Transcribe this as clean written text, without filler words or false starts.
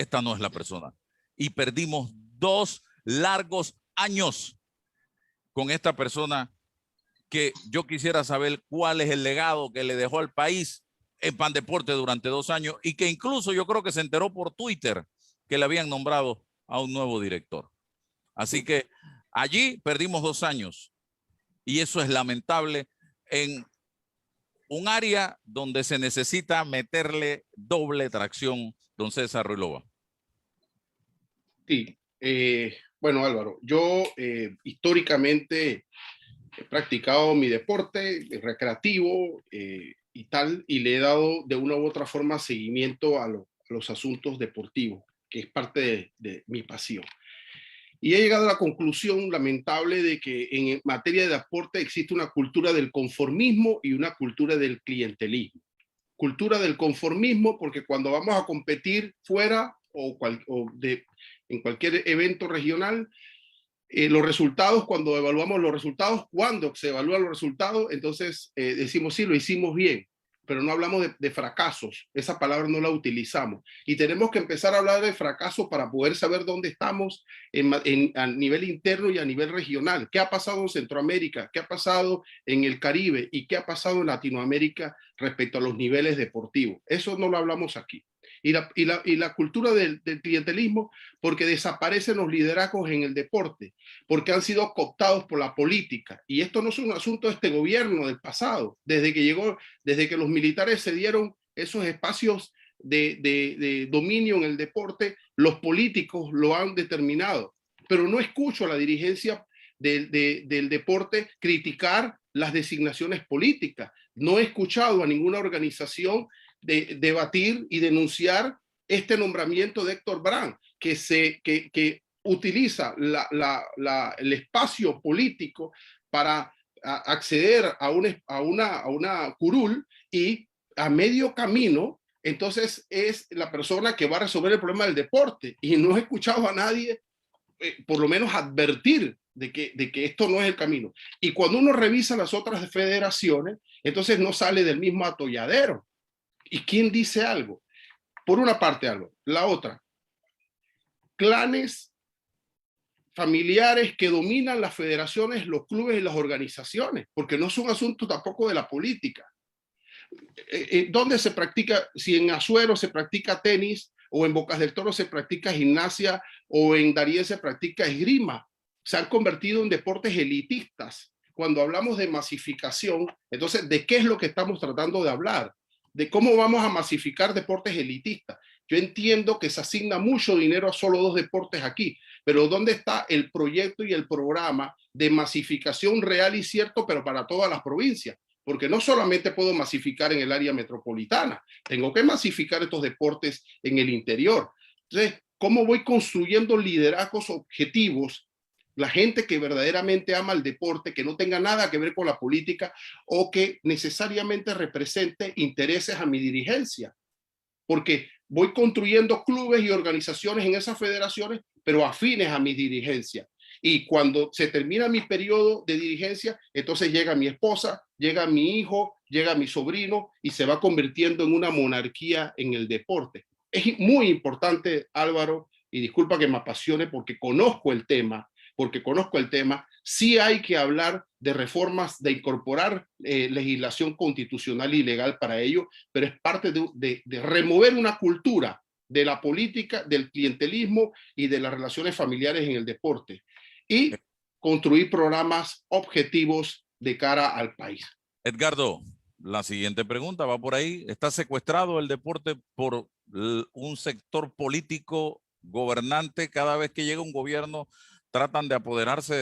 esta no es la persona. Y perdimos 2 largos años con esta persona que yo quisiera saber cuál es el legado que le dejó al país en Pandeporte durante 2 años y que incluso yo creo que se enteró por Twitter que le habían nombrado a un nuevo director. Así que allí perdimos 2 años y eso es lamentable en un área donde se necesita meterle doble tracción, don César Ruilova. Sí, bueno, Álvaro, yo históricamente he practicado mi deporte recreativo y tal, y le he dado de una u otra forma seguimiento a los asuntos deportivos, que es parte de mi pasión. Y he llegado a la conclusión lamentable de que en materia de deporte existe una cultura del conformismo y una cultura del clientelismo. Cultura del conformismo porque cuando vamos a competir fuera en cualquier evento regional, los resultados, cuando evaluamos los resultados, cuando se evalúan los resultados, entonces decimos, sí, lo hicimos bien, pero no hablamos de fracasos, esa palabra no la utilizamos. Y tenemos que empezar a hablar de fracasos para poder saber dónde estamos a nivel interno y a nivel regional. ¿Qué ha pasado en Centroamérica? ¿Qué ha pasado en el Caribe? ¿Y qué ha pasado en Latinoamérica respecto a los niveles deportivos? Eso no lo hablamos aquí. Y la cultura del clientelismo, porque desaparecen los liderazgos en el deporte, porque han sido cooptados por la política. Y esto no es un asunto de este gobierno del pasado. Desde que los militares se dieron esos espacios de dominio en el deporte, los políticos lo han determinado. Pero no escucho a la dirigencia del deporte criticar las designaciones políticas. No he escuchado a ninguna organización debatir y denunciar este nombramiento de Héctor Brand, que utiliza el espacio político para acceder a una curul y a medio camino, entonces es la persona que va a resolver el problema del deporte. Y no he escuchado a nadie, por lo menos, advertir de que esto no es el camino. Y cuando uno revisa las otras federaciones, entonces no sale del mismo atolladero. ¿Y quién dice algo? Por una parte algo. La otra, clanes familiares que dominan las federaciones, los clubes y las organizaciones, porque no es un asunto tampoco de la política. ¿Dónde se practica? Si en Azuero se practica tenis, o en Bocas del Toro se practica gimnasia, o en Darién se practica esgrima. Se han convertido en deportes elitistas. Cuando hablamos de masificación, entonces, ¿de qué es lo que estamos tratando de hablar? De cómo vamos a masificar deportes elitistas. Yo entiendo que se asigna mucho dinero a solo 2 deportes aquí, pero ¿dónde está el proyecto y el programa de masificación real y cierto, pero para todas las provincias? Porque no solamente puedo masificar en el área metropolitana, tengo que masificar estos deportes en el interior. Entonces, ¿cómo voy construyendo liderazgos objetivos? La gente que verdaderamente ama el deporte, que no tenga nada que ver con la política o que necesariamente represente intereses a mi dirigencia. Porque voy construyendo clubes y organizaciones en esas federaciones, pero afines a mi dirigencia. Y cuando se termina mi periodo de dirigencia, entonces llega mi esposa, llega mi hijo, llega mi sobrino y se va convirtiendo en una monarquía en el deporte. Es muy importante, Álvaro, y disculpa que me apasione porque conozco el tema, sí hay que hablar de reformas, de incorporar legislación constitucional y legal para ello, pero es parte de remover una cultura de la política, del clientelismo y de las relaciones familiares en el deporte y construir programas objetivos de cara al país. Edgardo, la siguiente pregunta va por ahí. ¿Está secuestrado el deporte por un sector político gobernante? Cada vez que llega un gobierno tratan de apoderarse